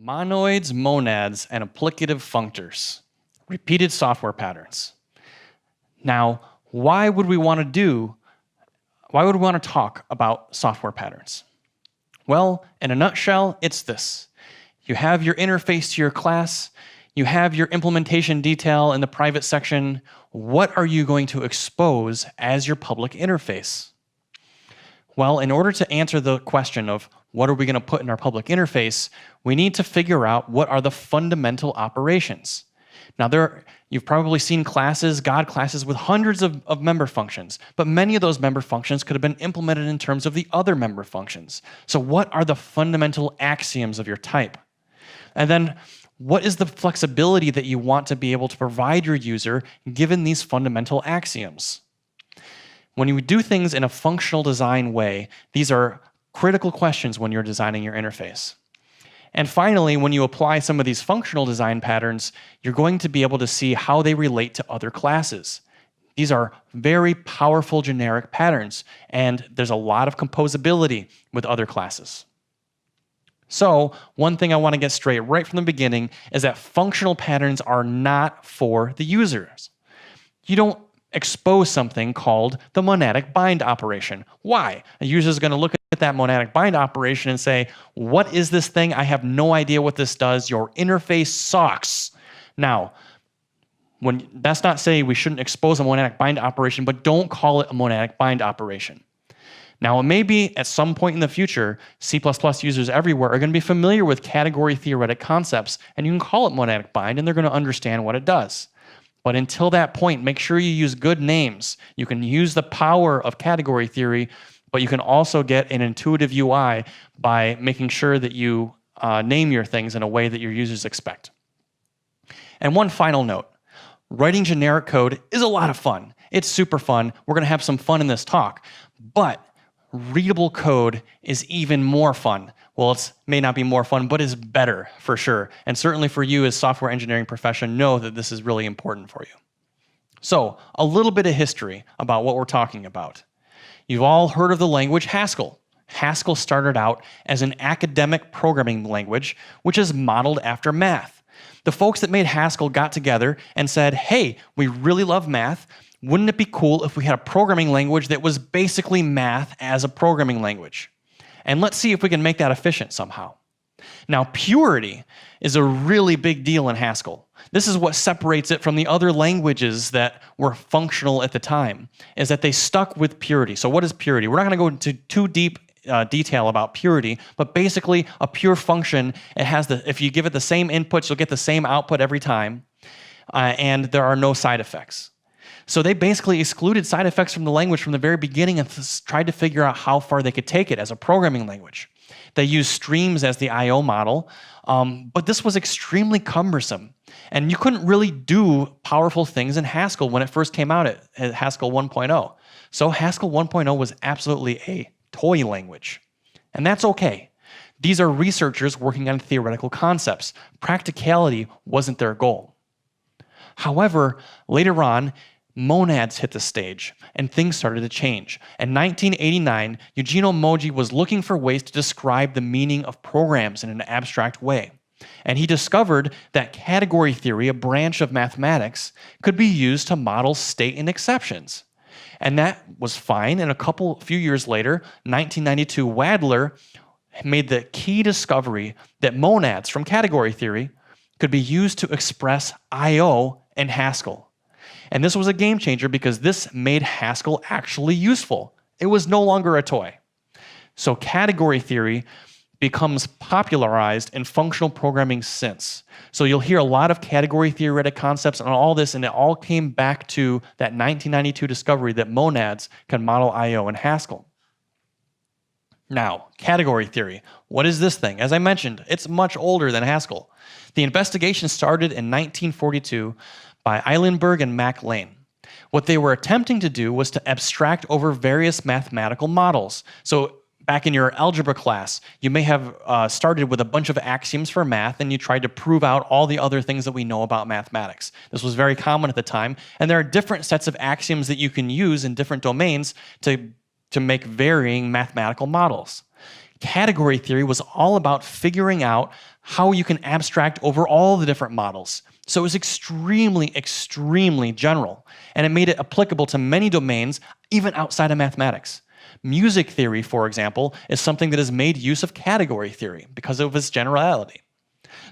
Monoids, monads, and applicative functors. Repeated software patterns. Now, why would we want to talk about software patterns? Well, in a nutshell, it's this. You have your interface to your class, you have your implementation detail in the private section. What are you going to expose as your public interface? Well, in order to answer the question of what are we going to put in our public interface, we need to figure out what are the fundamental operations. Now, you've probably seen classes, God classes, with hundreds of member functions, but many of those member functions could have been implemented in terms of the other member functions. So what are the fundamental axioms of your type? And then what is the flexibility that you want to be able to provide your user given these fundamental axioms? When you do things in a functional design way, these are critical questions when you're designing your interface. And finally, when you apply some of these functional design patterns, you're going to be able to see how they relate to other classes. These are very powerful generic patterns, and there's a lot of composability with other classes. So, one thing I want to get straight right from the beginning is that functional patterns are not for the users. You don't expose something called the monadic bind operation. Why? A user is going to look at that monadic bind operation and say, what is this thing? I have no idea what this does. Your interface sucks. Now, that's not saying we shouldn't expose a monadic bind operation, but don't call it a monadic bind operation. Now, it may be at some point in the future, C++ users everywhere are going to be familiar with category theoretic concepts, and you can call it monadic bind, and they're going to understand what it does. But until that point, make sure you use good names. You can use the power of category theory, but you can also get an intuitive UI by making sure that you name your things in a way that your users expect. And one final note, writing generic code is a lot of fun. It's super fun. We're going to have some fun in this talk, but readable code is even more fun. Well, it may not be more fun, but it's better for sure. And certainly for you as software engineering profession, know that this is really important for you. So, a little bit of history about what we're talking about. You've all heard of the language Haskell. Haskell started out as an academic programming language, which is modeled after math. The folks that made Haskell got together and said, hey, we really love math. Wouldn't it be cool if we had a programming language that was basically math as a programming language? And let's see if we can make that efficient somehow. Now, purity is a really big deal in Haskell. This is what separates it from the other languages that were functional at the time, is that they stuck with purity. So what is purity? We're not going to go into too deep detail about purity, but basically a pure function, if you give it the same inputs, you'll get the same output every time, and there are no side effects. So they basically excluded side effects from the language from the very beginning and tried to figure out how far they could take it as a programming language. They used streams as the I/O model, but this was extremely cumbersome. And you couldn't really do powerful things in Haskell when it first came out at Haskell 1.0. So Haskell 1.0 was absolutely a toy language. And that's okay. These are researchers working on theoretical concepts. Practicality wasn't their goal. However, later on, Monads hit the stage, and things started to change. In 1989, Eugenio Moji was looking for ways to describe the meaning of programs in an abstract way. And he discovered that category theory, a branch of mathematics, could be used to model state and exceptions. And that was fine, and a few years later, 1992, Wadler made the key discovery that monads from category theory could be used to express I/O in Haskell. And this was a game changer because this made Haskell actually useful. It was no longer a toy. So category theory becomes popularized in functional programming since. So you'll hear a lot of category theoretic concepts and all this, and it all came back to that 1992 discovery that monads can model I/O in Haskell. Now, category theory. What is this thing? As I mentioned, it's much older than Haskell. The investigation started in 1942 by Eilenberg and Mac Lane. What they were attempting to do was to abstract over various mathematical models. So back in your algebra class, you may have started with a bunch of axioms for math, and you tried to prove out all the other things that we know about mathematics. This was very common at the time, and there are different sets of axioms that you can use in different domains to make varying mathematical models. Category theory was all about figuring out how you can abstract over all the different models. So it was extremely, extremely general, and it made it applicable to many domains, even outside of mathematics. Music theory, for example, is something that has made use of category theory because of its generality.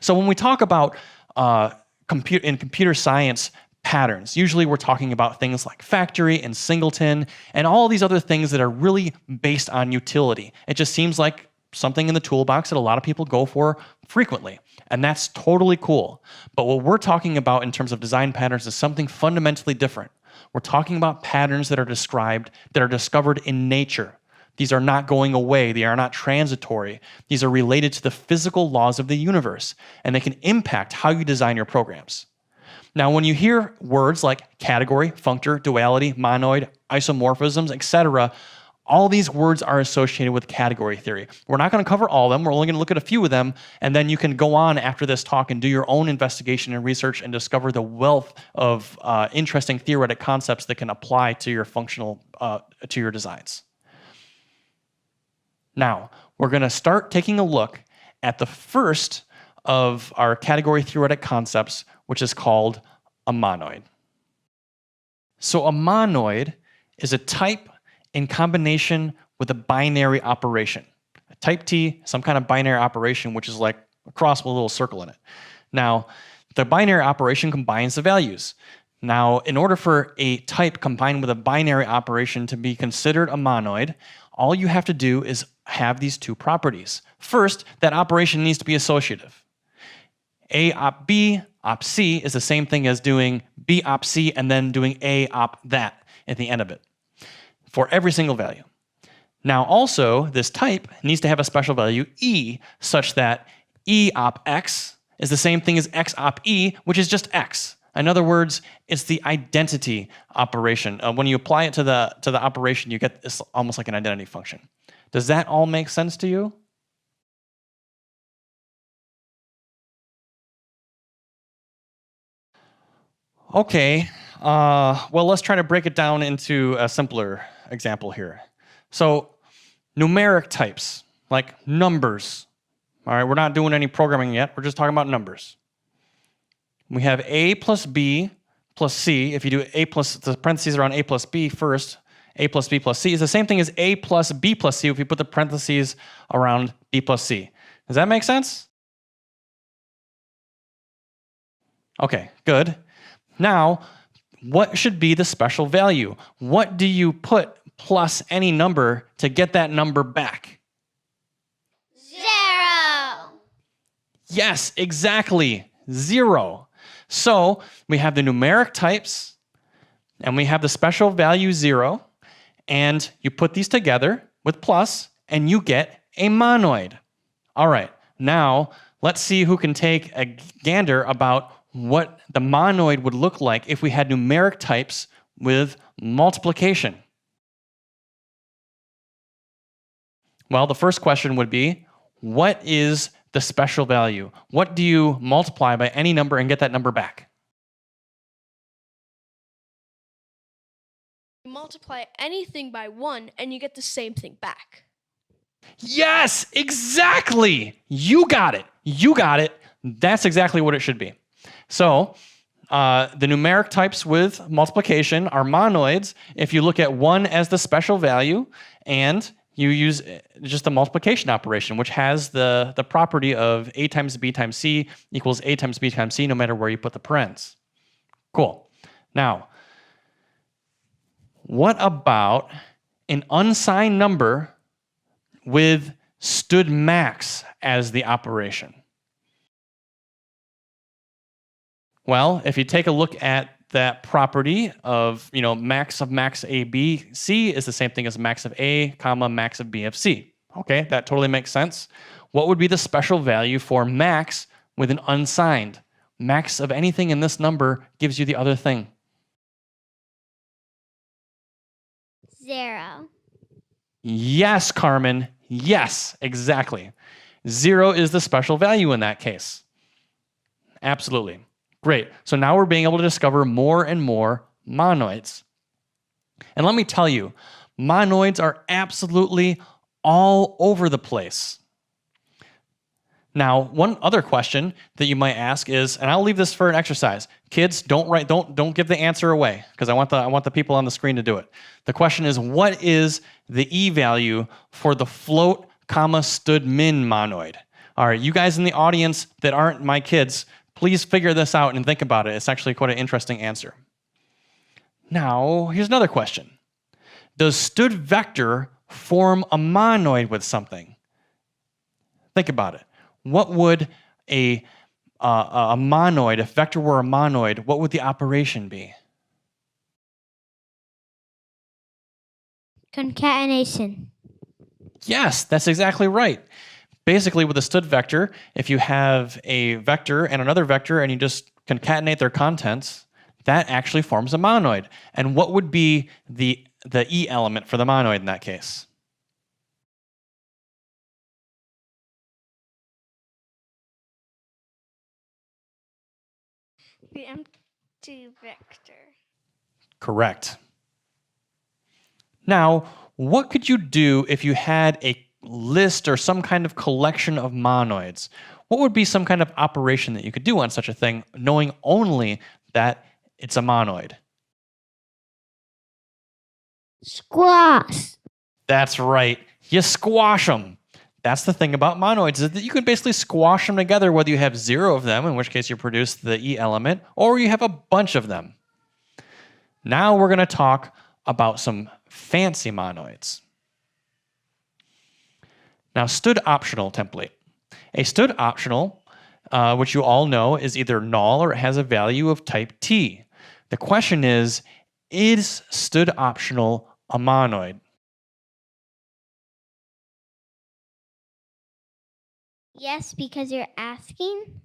So when we talk about in computer science patterns, usually we're talking about things like factory and singleton and all these other things that are really based on utility. It just seems like something in the toolbox that a lot of people go for frequently, and that's totally cool. But what we're talking about in terms of design patterns is something fundamentally different. We're talking about patterns that are discovered in nature. These are not going away. They are not transitory. These are related to the physical laws of the universe, and they can impact how you design your programs. Now, when you hear words like category, functor, duality, monoid, isomorphisms, etc., all these words are associated with category theory. We're not going to cover all of them. We're only going to look at a few of them, and then you can go on after this talk and do your own investigation and research and discover the wealth of interesting theoretic concepts that can apply to your to your designs. Now, we're going to start taking a look at the first of our category theoretic concepts, which is called a monoid. So a monoid is a type in combination with a binary operation. A type T, some kind of binary operation, which is like a cross with a little circle in it. Now, the binary operation combines the values. Now, in order for a type combined with a binary operation to be considered a monoid, all you have to do is have these two properties. First, that operation needs to be associative. A op B op C is the same thing as doing B op C and then doing A op that at the end of it for every single value. Now also, this type needs to have a special value E such that E op X is the same thing as X op E, which is just X. In other words, it's the identity operation. When you apply it to the operation, you get this almost like an identity function. Does that all make sense to you? Okay, well, let's try to break it down into a simpler example here. So, numeric types, like numbers. All right, we're not doing any programming yet. We're just talking about numbers. We have A plus B plus C. If you do A plus, the parentheses around A plus B first, A plus B plus C is the same thing as A plus B plus C if you put the parentheses around B plus C. Does that make sense? Okay, good. Now, what should be the special value? What do you put plus any number to get that number back? 0. Yes, exactly, 0. So we have the numeric types, and we have the special value 0, and you put these together with plus, and you get a monoid. All right, now let's see who can take a gander about what the monoid would look like if we had numeric types with multiplication. Well, the first question would be, what is the special value? What do you multiply by any number and get that number back? You multiply anything by 1 and you get the same thing back. Yes, exactly. You got it. You got it. That's exactly what it should be. So the numeric types with multiplication are monoids if you look at 1 as the special value and you use just the multiplication operation, which has the property of A times B times C equals A times B times C no matter where you put the parens. Cool. Now, what about an unsigned number with stood max as the operation? Well, if you take a look at that property of, max of max A, B, C is the same thing as max of A, comma, max of B of C. Okay, that totally makes sense. What would be the special value for max with an unsigned? Max of anything in this number gives you the other thing. 0. Yes, Carmen. Yes, exactly. 0 is the special value in that case. Absolutely. Great. So now we're being able to discover more and more monoids. And let me tell you, monoids are absolutely all over the place. Now, one other question that you might ask is, and I'll leave this for an exercise. Kids, don't give the answer away, because I want the people on the screen to do it. The question is, what is the E value for the float, comma, stood min monoid? All right, you guys in the audience that aren't my kids, please figure this out and think about it. It's actually quite an interesting answer. Now, here's another question. Does stood vector form a monoid with something? Think about it. What would a monoid, if vector were a monoid, what would the operation be? Concatenation. Yes, that's exactly right. Basically, with a stood vector, if you have a vector and another vector and you just concatenate their contents, that actually forms a monoid. And what would be the E element for the monoid in that case? The empty vector. Correct. Now, what could you do if you had a list or some kind of collection of monoids? What would be some kind of operation that you could do on such a thing, knowing only that it's a monoid? Squash. That's right. You squash them. That's the thing about monoids, is that you can basically squash them together, whether you have 0 of them, in which case you produce the E element, or you have a bunch of them. Now we're going to talk about some fancy monoids. Now, stood optional template. A stood optional, which you all know, is either null or it has a value of type T. The question is stood optional a monoid? Yes, because you're asking.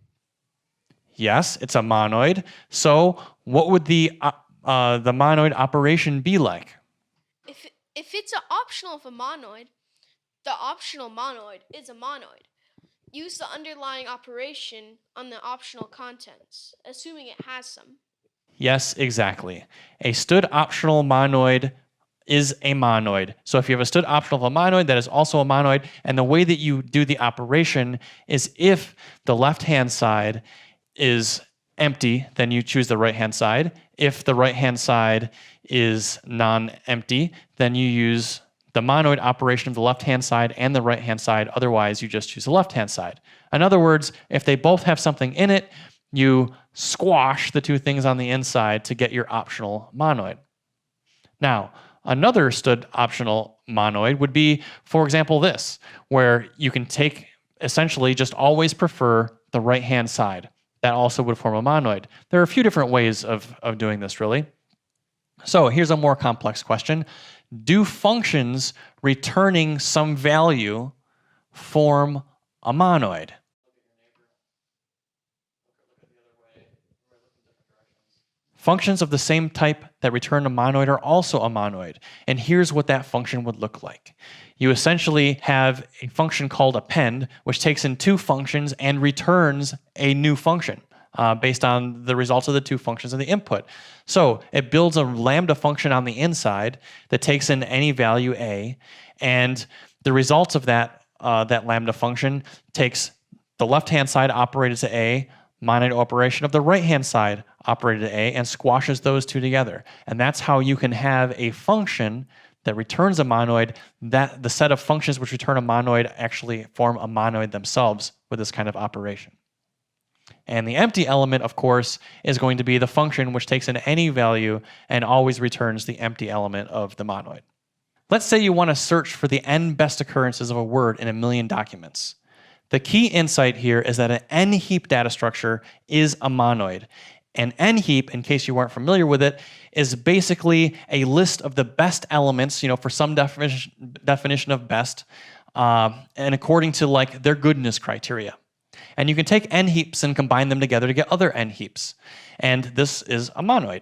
Yes, it's a monoid. So what would the monoid operation be like? If it's an optional of a monoid, the optional monoid is a monoid. Use the underlying operation on the optional contents, assuming it has some. Yes, exactly. A stood optional monoid is a monoid. So if you have a stood optional of a monoid, that is also a monoid. And the way that you do the operation is, if the left-hand side is empty, then you choose the right-hand side. If the right-hand side is non-empty, then you use the monoid operation of the left-hand side and the right-hand side. Otherwise, you just choose the left-hand side. In other words, if they both have something in it, you squash the two things on the inside to get your optional monoid. Now, another stood optional monoid would be, for example, this, where you can take, essentially just always prefer the right-hand side. That also would form a monoid. There are a few different ways of doing this, really. So here's a more complex question. Do functions returning some value form a monoid? Functions of the same type that return a monoid are also a monoid. And here's what that function would look like. You essentially have a function called append, which takes in two functions and returns a new function based on the results of the two functions in the input. So it builds a lambda function on the inside that takes in any value a, and the results of that lambda function takes the left-hand side operated to a, monoid operation of the right-hand side operated to a, and squashes those two together. And that's how you can have a function that returns a monoid, that the set of functions which return a monoid actually form a monoid themselves with this kind of operation. And the empty element, of course, is going to be the function which takes in any value and always returns the empty element of the monoid. Let's say you want to search for the n best occurrences of a word in 1,000,000 documents. The key insight here is that an n-heap data structure is a monoid. An n-heap, in case you weren't familiar with it, is basically a list of the best elements, for some definition of best, and according to like their goodness criteria. And you can take n-heaps and combine them together to get other n-heaps. And this is a monoid.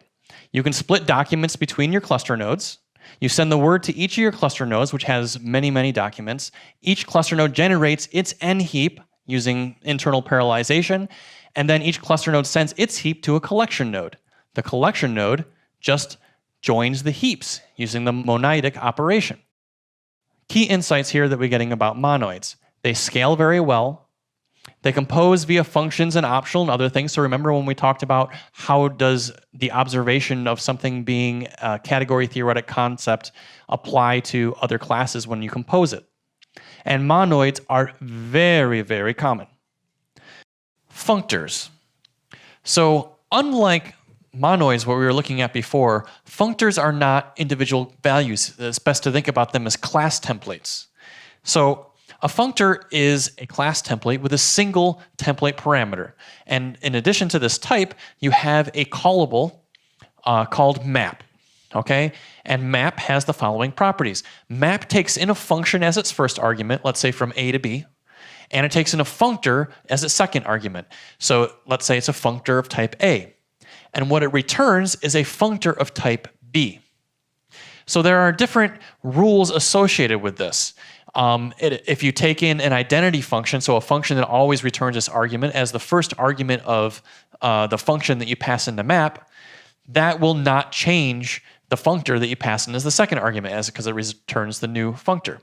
You can split documents between your cluster nodes. You send the word to each of your cluster nodes, which has many, many documents. Each cluster node generates its n-heap using internal parallelization, and then each cluster node sends its heap to a collection node. The collection node just joins the heaps using the monadic operation. key insights here that we're getting about monoids. They scale very well. They compose via functions and optional and other things. So remember when we talked about how does the observation of something being a category theoretic concept apply to other classes when you compose it. And monoids are very, very common. Functors. So unlike monoids, what we were looking at before, functors are not individual values. It's best to think about them as class templates. So a functor is a class template with a single template parameter. And in addition to this type, you have a callable called map. Okay? And map has the following properties. Map takes in a function as its first argument, let's say from A to B, and it takes in a functor as its second argument. So let's say it's a functor of type A. And what it returns is a functor of type B. So there are different rules associated with this. If you take in an identity function, so a function that always returns this argument as the first argument of the function that you pass into map, that will not change the functor that you pass in as the second argument because it returns the new functor.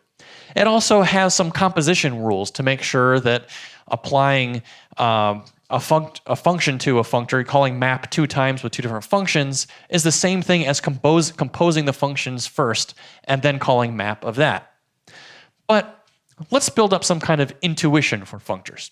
It also has some composition rules to make sure that applying a function to a functor, calling map 2 times with 2 different functions, is the same thing as composing the functions first and then calling map of that. But let's build up some kind of intuition for functors.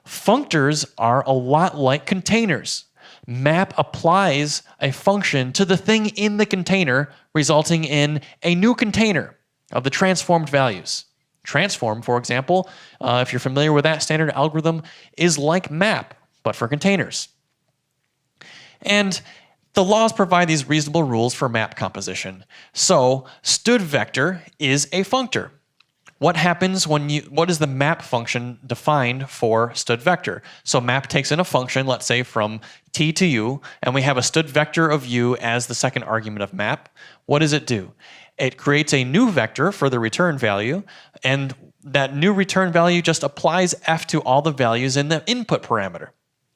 Functors are a lot like containers. Map applies a function to the thing in the container, resulting in a new container of the transformed values. Transform, for example, if you're familiar with that standard algorithm, is like map, but for containers. And the laws provide these reasonable rules for map composition. So, stood vector is a functor. What happens what is the map function defined for stood vector? So map takes in a function, let's say from t to u, and we have a stood vector of u as the second argument of map. What does it do? It creates a new vector for the return value, and that new return value just applies f to all the values in the input parameter.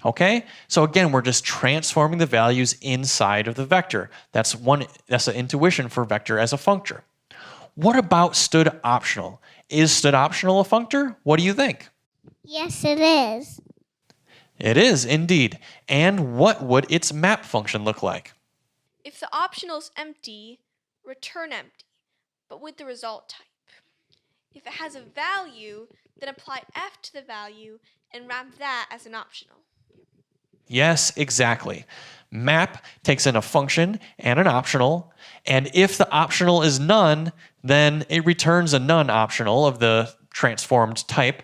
Okay? So again, we're just transforming the values inside of the vector. That's an intuition for vector as a functor. What about stood optional? Is stood optional a functor? What do you think? Yes, it is. It is, indeed. And what would its map function look like? If the optional is empty, return empty, but with the result type. If it has a value, then apply f to the value and wrap that as an optional. Yes, exactly. Map takes in a function and an optional, and if the optional is none, then it returns a none optional of the transformed type.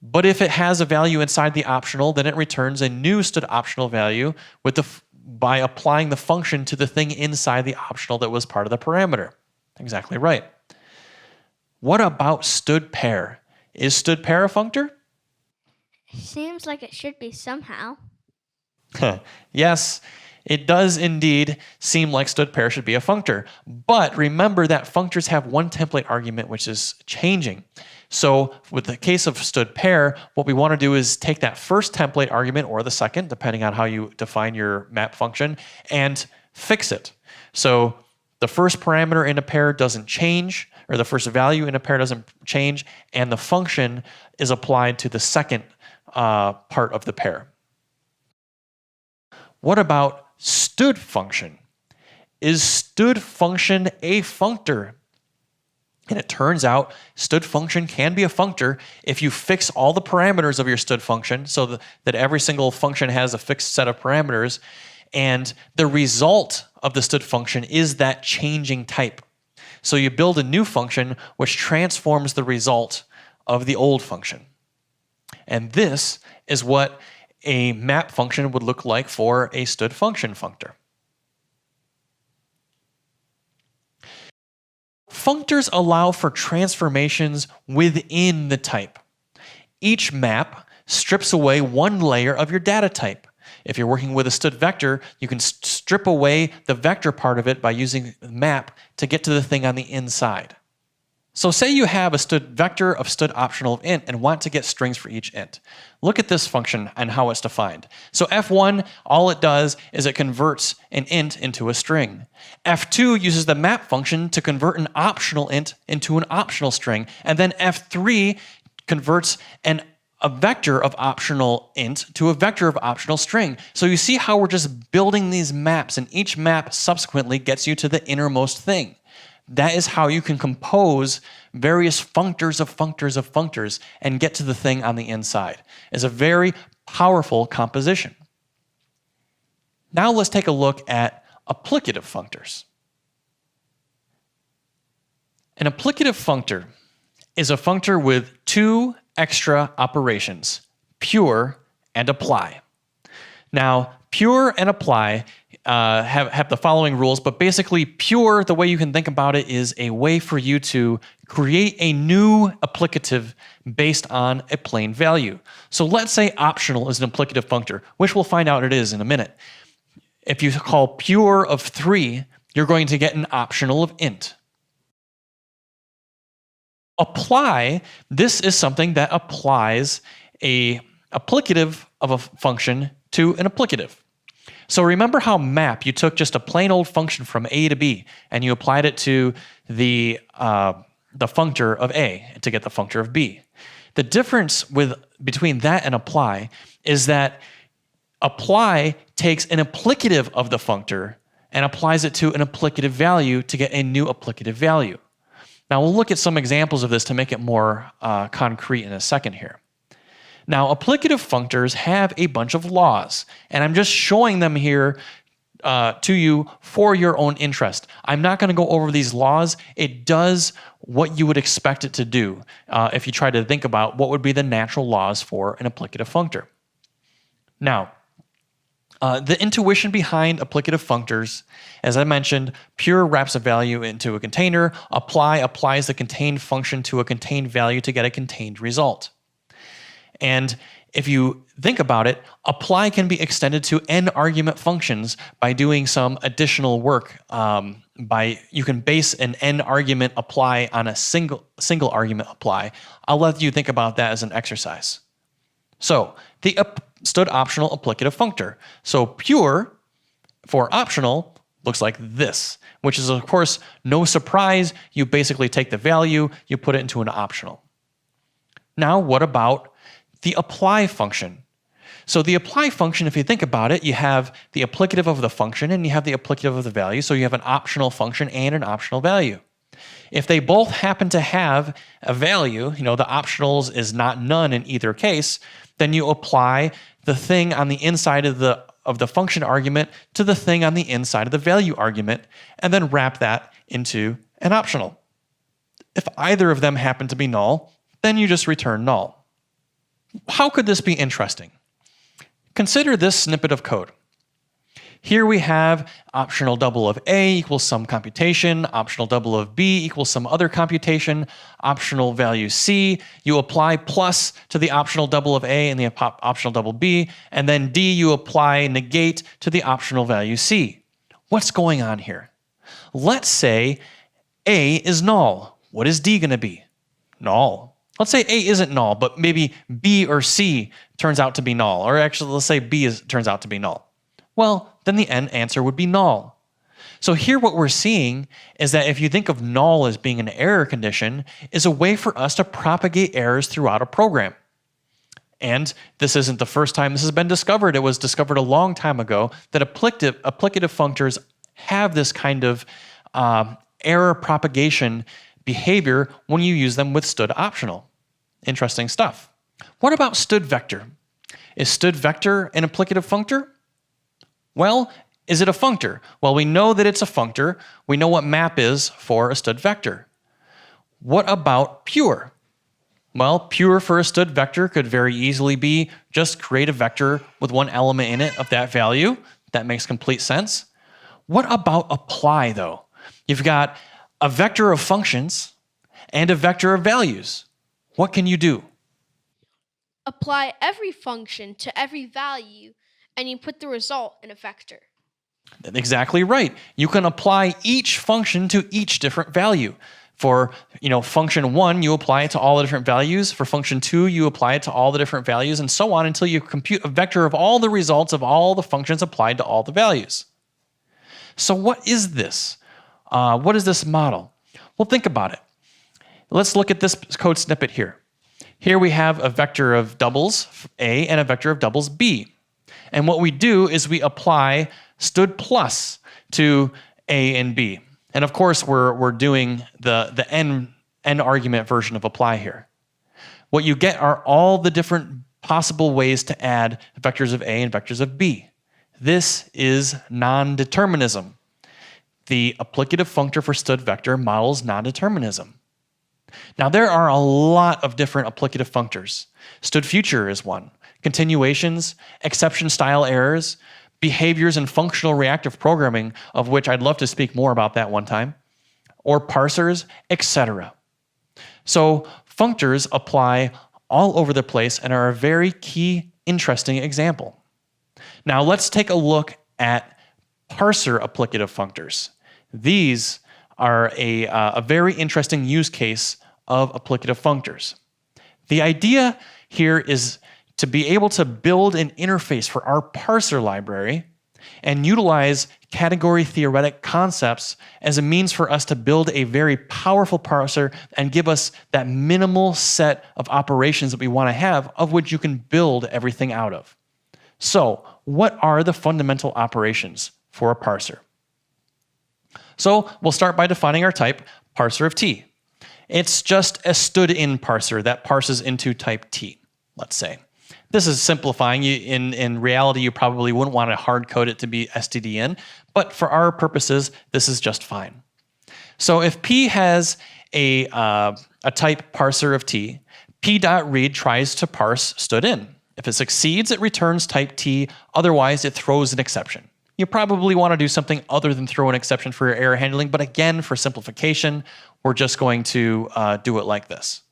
But if it has a value inside the optional, then it returns a new stood optional value by applying the function to the thing inside the optional that was part of the parameter. Exactly right. What about stood pair? Is stood pair a functor? Seems like it should be somehow. Yes, it does indeed seem like stood pair should be a functor. But remember that functors have one template argument which is changing. So with the case of stood pair, what we want to do is take that first template argument or the second, depending on how you define your map function, and fix it. So the first parameter in a pair doesn't change, or the first value in a pair doesn't change, and the function is applied to the second part of the pair. What about stood function? Is stood function a functor? And it turns out stood function can be a functor if you fix all the parameters of your stood function so that every single function has a fixed set of parameters, and the result of the stood function is that changing type. So you build a new function which transforms the result of the old function. And this is what a map function would look like for a stood function functor. Functors allow for transformations within the type. Each map strips away one layer of your data type. If you're working with a stood vector, you can strip away the vector part of it by using map to get to the thing on the inside. So say you have a stud vector of stud optional of int and want to get strings for each int. Look at this function and how it's defined. So f1, all it does is it converts an int into a string. f2 uses the map function to convert an optional int into an optional string. And then f3 converts a vector of optional int to a vector of optional string. So you see how we're just building these maps, and each map subsequently gets you to the innermost thing. That is how you can compose various functors of functors of functors and get to the thing on the inside. It's a very powerful composition. Now let's take a look at applicative functors. An applicative functor is a functor with two extra operations, pure and apply. Now, pure and apply have the following rules, but basically pure, the way you can think about it, is a way for you to create a new applicative based on a plain value. So let's say optional is an applicative functor, which we'll find out it is in a minute. If you call pure of 3, you're going to get an optional of int. Apply, this is something that applies a applicative of a function to an applicative. So remember how map, you took just a plain old function from A to B and you applied it to the functor of A to get the functor of B. The difference between that and apply is that apply takes an applicative of the functor and applies it to an applicative value to get a new applicative value. Now we'll look at some examples of this to make it more concrete in a second here. Now, applicative functors have a bunch of laws, and I'm just showing them here to you for your own interest. I'm not going to go over these laws. It does what you would expect it to do if you try to think about what would be the natural laws for an applicative functor. Now, the intuition behind applicative functors, as I mentioned, pure wraps a value into a container, apply applies the contained function to a contained value to get a contained result. And if you think about it, apply can be extended to n-argument functions by doing some additional work. You can base an n-argument apply on a single argument apply. I'll let you think about that as an exercise. So the stud optional applicative functor. So pure for optional looks like this, which is of course no surprise. You basically take the value, you put it into an optional. Now what about the apply function? So the apply function, if you think about it, you have the applicative of the function and you have the applicative of the value. So you have an optional function and an optional value. If they both happen to have a value, the optionals is not none in either case, then you apply the thing on the inside of the function argument to the thing on the inside of the value argument, and then wrap that into an optional. If either of them happen to be null, then you just return null. How could this be interesting? Consider this snippet of code. Here we have optional double of A equals some computation, optional double of B equals some other computation, optional value C, you apply plus to the optional double of A and the optional double B, and then D you apply negate to the optional value C. What's going on here? Let's say A is null. What is D going to be? Null. Let's say A isn't null, but maybe B or C turns out to be null. Or actually, let's say B turns out to be null. Well, then the answer would be null. So here what we're seeing is that if you think of null as being an error condition, is a way for us to propagate errors throughout a program. And this isn't the first time this has been discovered. It was discovered a long time ago that applicative functors have this kind of error propagation behavior when you use them with stud optional. Interesting stuff. What about stud vector? Is stud vector an applicative functor? Well, is it a functor? Well, we know that it's a functor. We know what map is for a stud vector. What about pure? Well, pure for a stud vector could very easily be just create a vector with one element in it of that value. That makes complete sense. What about apply though? You've got a vector of functions and a vector of values. What can you do? Apply every function to every value, and you put the result in a vector. Exactly right. You can apply each function to each different value. For function 1, you apply it to all the different values. For function 2, you apply it to all the different values, and so on until you compute a vector of all the results of all the functions applied to all the values. So what is this? What is this model? Well, think about it. Let's look at this code snippet here. Here we have a vector of doubles A and a vector of doubles B. And what we do is we apply stood plus to A and B. And of course, we're doing the n argument version of apply here. What you get are all the different possible ways to add vectors of A and vectors of B. This is non-determinism. The applicative functor for stood vector models non-determinism. Now, there are a lot of different applicative functors. Stood future is one. Continuations, exception style errors, behaviors and functional reactive programming, of which I'd love to speak more about that one time, or parsers, etc. So functors apply all over the place and are a very key, interesting example. Now let's take a look at parser applicative functors. These are a very interesting use case of applicative functors. The idea here is to be able to build an interface for our parser library and utilize category theoretic concepts as a means for us to build a very powerful parser and give us that minimal set of operations that we want to have, of which you can build everything out of. So, what are the fundamental operations for a parser? So, we'll start by defining our type, parser of T. It's just a stood-in parser that parses into type T, let's say. This is simplifying. In reality, you probably wouldn't want to hard code it to be stdin, but for our purposes, this is just fine. So if P has a type parser of T, P.read tries to parse stood-in. If it succeeds, it returns type T. Otherwise, it throws an exception. You probably want to do something other than throw an exception for your error handling, but again, for simplification, we're just going to do it like this.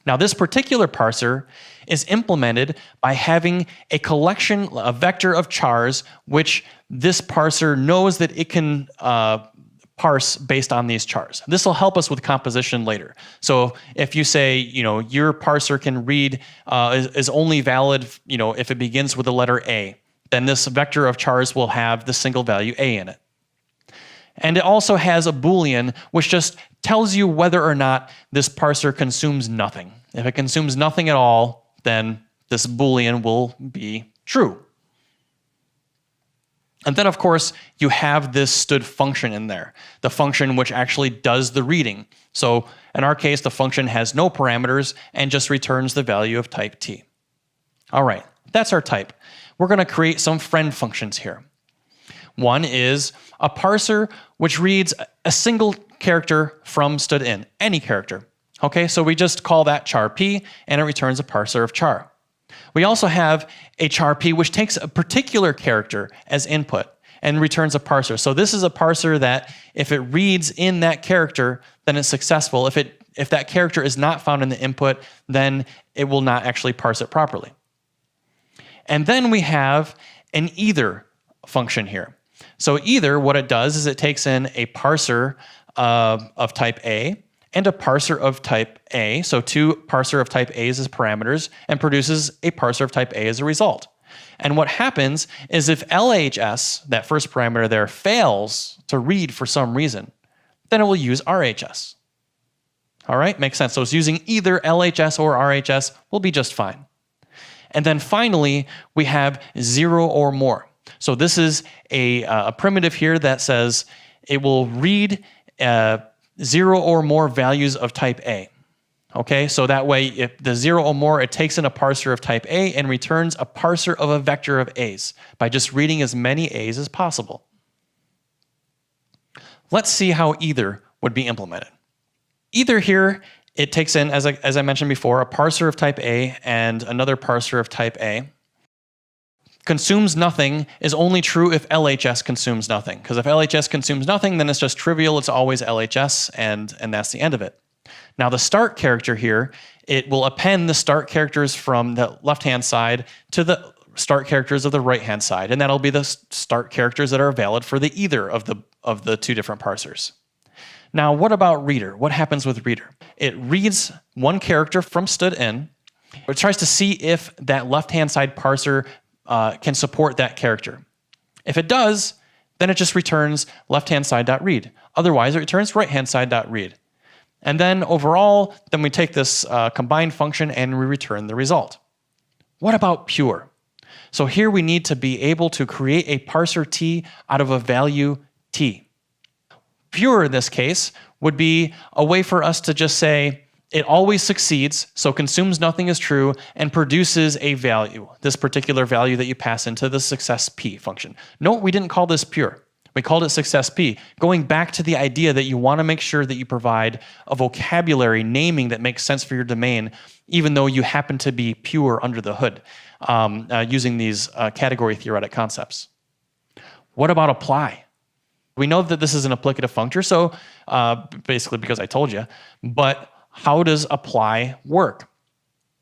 Now, this particular parser is implemented by having a collection, a vector of chars, which this parser knows that it can parse based on these chars. This will help us with composition later. So if you say, your parser can read, is only valid, if it begins with the letter A, then this vector of chars will have the single value A in it. And it also has a Boolean, which just tells you whether or not this parser consumes nothing. If it consumes nothing at all, then this Boolean will be true. And then, of course, you have this stood function in there, the function which actually does the reading. So in our case, the function has no parameters and just returns the value of type T. All right, that's our type. We're going to create some friend functions here. One is a parser which reads a single character from stood-in, any character. Okay, so we just call that char P, and it returns a parser of char. We also have a char P which takes a particular character as input and returns a parser. So this is a parser that if it reads in that character, then it's successful. If that character is not found in the input, then it will not actually parse it properly. And then we have an either function here. So either, what it does is it takes in a parser of type A and a parser of type A, so two parser of type A's as parameters, and produces a parser of type A as a result. And what happens is if LHS, that first parameter there, fails to read for some reason, then it will use RHS. All right, makes sense. So it's using either LHS or RHS will be just fine. And then finally, we have 0 or more. So this is a primitive here that says it will read 0 or more values of type A. Okay, so that way, if the 0 or more, it takes in a parser of type A and returns a parser of a vector of A's by just reading as many A's as possible. Let's see how either would be implemented. Either here, it takes in, as I mentioned before, a parser of type A and another parser of type A. Consumes nothing is only true if LHS consumes nothing. Because if LHS consumes nothing, then it's just trivial. It's always LHS, and that's the end of it. Now, the start character here, it will append the start characters from the left-hand side to the start characters of the right-hand side. And that'll be the start characters that are valid for the either of the two different parsers. Now, what about reader? What happens with reader? It reads one character from std in. It tries to see if that left-hand side parser can support that character. If it does, then it just returns left-hand side.read. Otherwise, it returns right-hand side.read. And then overall, then we take this combined function and we return the result. What about pure? So here we need to be able to create a parser t out of a value t. Pure in this case would be a way for us to just say it always succeeds, so consumes nothing is true, and produces a value, this particular value that you pass into the success p function. Note we didn't call this pure. We called it success p, going back to the idea that you want to make sure that you provide a vocabulary naming that makes sense for your domain, even though you happen to be pure under the hood, using these category theoretic concepts. What about apply? We know that this is an applicative functor, so basically because I told you, but how does apply work?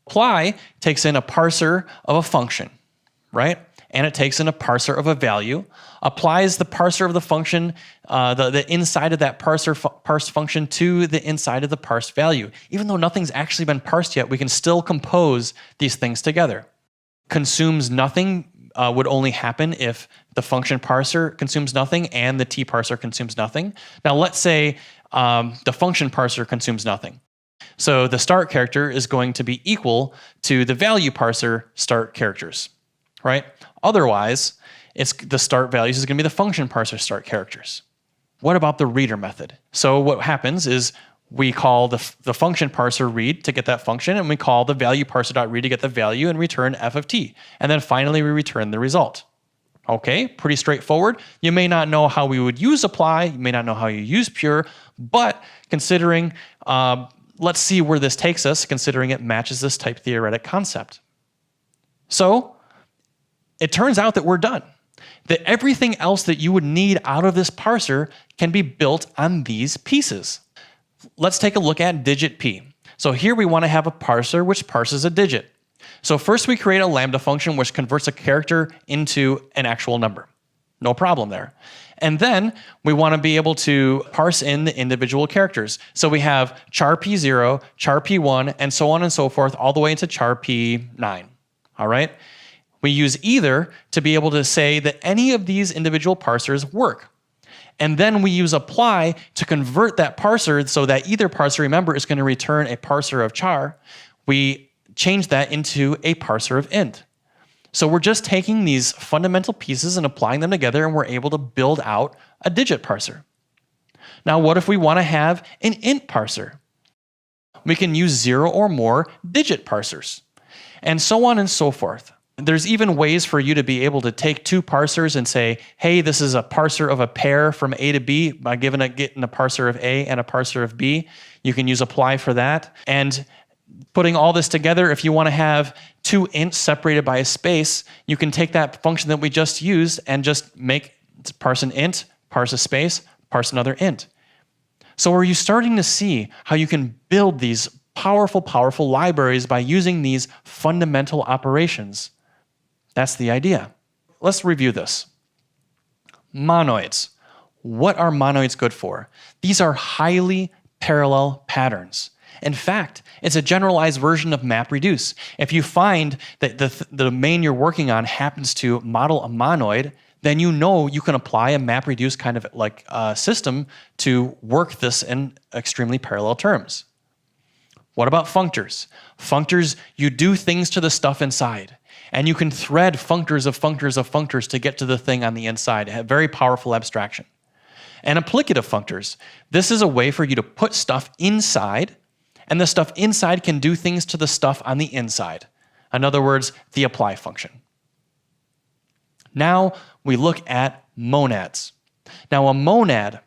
Apply takes in a parser of a function, right? And it takes in a parser of a value, applies the parser of the function, the inside of that parsed function to the inside of the parsed value. Even though nothing's actually been parsed yet, we can still compose these things together. Consumes nothing would only happen if the function parser consumes nothing and the t parser consumes nothing. Now let's say the function parser consumes nothing. So the start character is going to be equal to the value parser start characters, right? Otherwise, it's the start values is going to be the function parser start characters. What about the reader method? So what happens is we call the function parser read to get that function, and we call the value parser.read to get the value and return f of t. And then finally, we return the result. Okay, pretty straightforward. You may not know how we would use apply. You may not know how you use pure, but considering, let's see where this takes us, considering it matches this type theoretic concept. So it turns out that we're done. That everything else that you would need out of this parser can be built on these pieces. Let's take a look at digit p. So here we want to have a parser which parses a digit. So first we create a lambda function which converts a character into an actual number. No problem there. And then we want to be able to parse in the individual characters. So we have char p0, char p1, and so on and so forth, all the way into char p9. All right? We use either to be able to say that any of these individual parsers work. And then we use apply to convert that parser so that either parser, remember, is going to return a parser of char. We change that into a parser of int. So we're just taking these fundamental pieces and applying them together, and we're able to build out a digit parser. Now, what if we want to have an int parser? We can use 0 or more digit parsers, and so on and so forth. There's even ways for you to be able to take two parsers and say, hey, this is a parser of a pair from A to B by getting a parser of A and a parser of B. You can use apply for that. And putting all this together, if you want to have two ints separated by a space, you can take that function that we just used and just parse an int, parse a space, parse another int. So are you starting to see how you can build these powerful, powerful libraries by using these fundamental operations? That's the idea. Let's review this. Monoids. What are monoids good for? These are highly parallel patterns. In fact, it's a generalized version of MapReduce. If you find that the domain you're working on happens to model a monoid, then you know you can apply a MapReduce kind of like system to work this in extremely parallel terms. What about functors? Functors, you do things to the stuff inside. And you can thread functors of functors of functors to get to the thing on the inside. A very powerful abstraction. And applicative functors. This is a way for you to put stuff inside, and the stuff inside can do things to the stuff on the inside. In other words, the apply function. Now we look at monads. Now a monad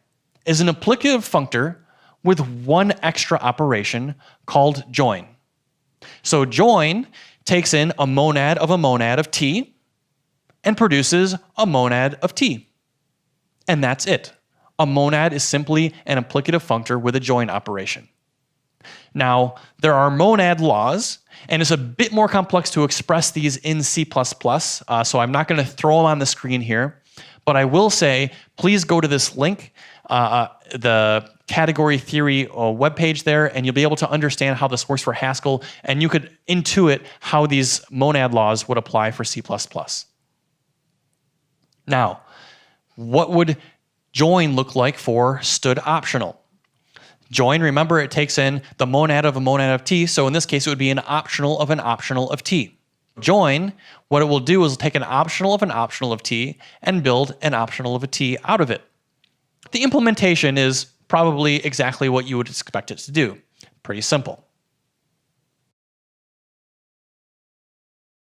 is an applicative functor with one extra operation called join. So join takes in a monad of t and produces a monad of t. And that's it. A monad is simply an applicative functor with a join operation. Now, there are monad laws, and it's a bit more complex to express these in C++, so I'm not going to throw them on the screen here, but I will say, please go to this link, the category theory webpage there, and you'll be able to understand how this works for Haskell, and you could intuit how these monad laws would apply for C++. Now, what would join look like for stood optional? Join, remember, it takes in the monad of a monad of T, so in this case it would be an optional of an optional of T. Join, what it will do is take an optional of T and build an optional of a T out of it. The implementation is probably exactly what you would expect it to do. Pretty simple.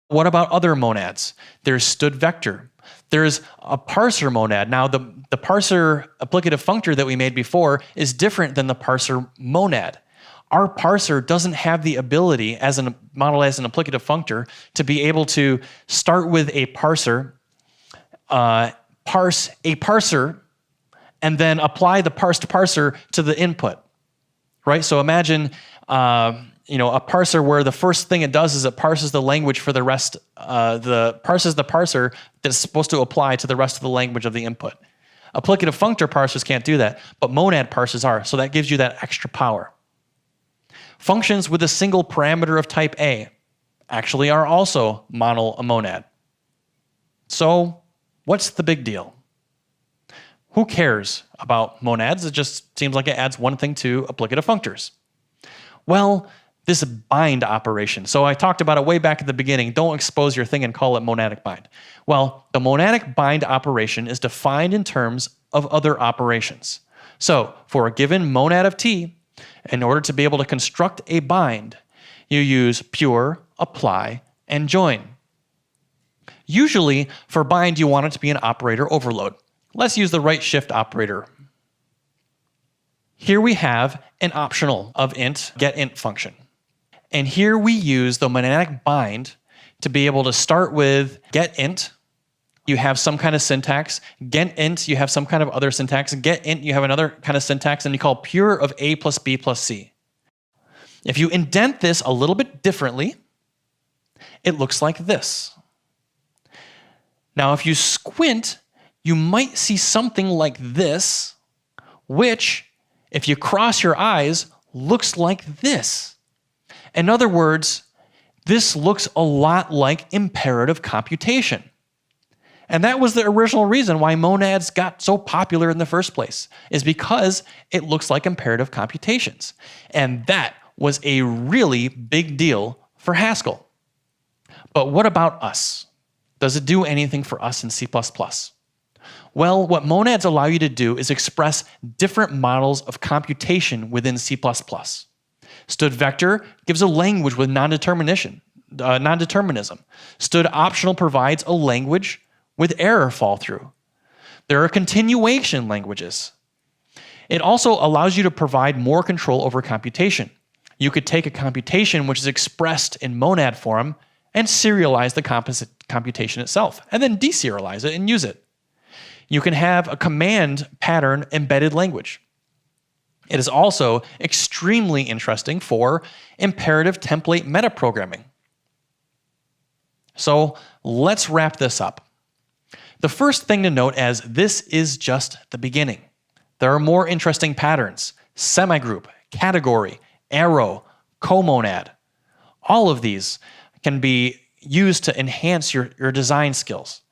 What about other monads? There's stood vector. There's a parser monad. Now, the parser applicative functor that we made before is different than the parser monad. Our parser doesn't have the ability, as an model as an applicative functor, to be able to start with a parser, parse a parser, and then apply the parsed parser to the input, right? So imagine a parser where the first thing it does is it parses the language for the rest, parses the parser that's supposed to apply to the rest of the language of the input. Applicative functor parsers can't do that, but monad parsers are, so that gives you that extra power. Functions with a single parameter of type A actually are also a monad. So what's the big deal? Who cares about monads? It just seems like it adds one thing to applicative functors. Well, this bind operation. So I talked about it way back at the beginning. Don't expose your thing and call it monadic bind. Well, the monadic bind operation is defined in terms of other operations. So for a given monad of T, in order to be able to construct a bind, you use pure, apply, and join. Usually, for bind, you want it to be an operator overload. Let's use the right shift operator. Here we have an optional of int, getInt function. And here we use the monadic bind to be able to start with getInt. You have some kind of syntax. GetInt, you have some kind of other syntax. GetInt, you have another kind of syntax, and you call pure of A plus B plus C. If you indent this a little bit differently, it looks like this. Now, if you squint, you might see something like this, which, if you cross your eyes, looks like this. In other words, this looks a lot like imperative computation. And that was the original reason why monads got so popular in the first place, is because it looks like imperative computations. And that was a really big deal for Haskell. But what about us? Does it do anything for us in C++? Well, what monads allow you to do is express different models of computation within C++. Stood vector gives a language with non-determinism. Stood optional provides a language with error fall through. There are continuation languages. It also allows you to provide more control over computation. You could take a computation which is expressed in monad form and serialize the computation itself, and then deserialize it and use it. You can have a command pattern embedded language. It is also extremely interesting for imperative template metaprogramming. So let's wrap this up. The first thing to note is this is just the beginning. There are more interesting patterns: semigroup, category, arrow, comonad. All of these can be used to enhance your design skills.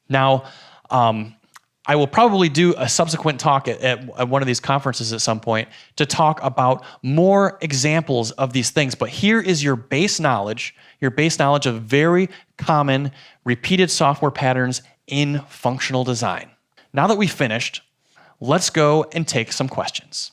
Now, I will probably do a subsequent talk at one of these conferences at some point to talk about more examples of these things. But here is your base knowledge of very common repeated software patterns in functional design. Now that we've finished, let's go and take some questions.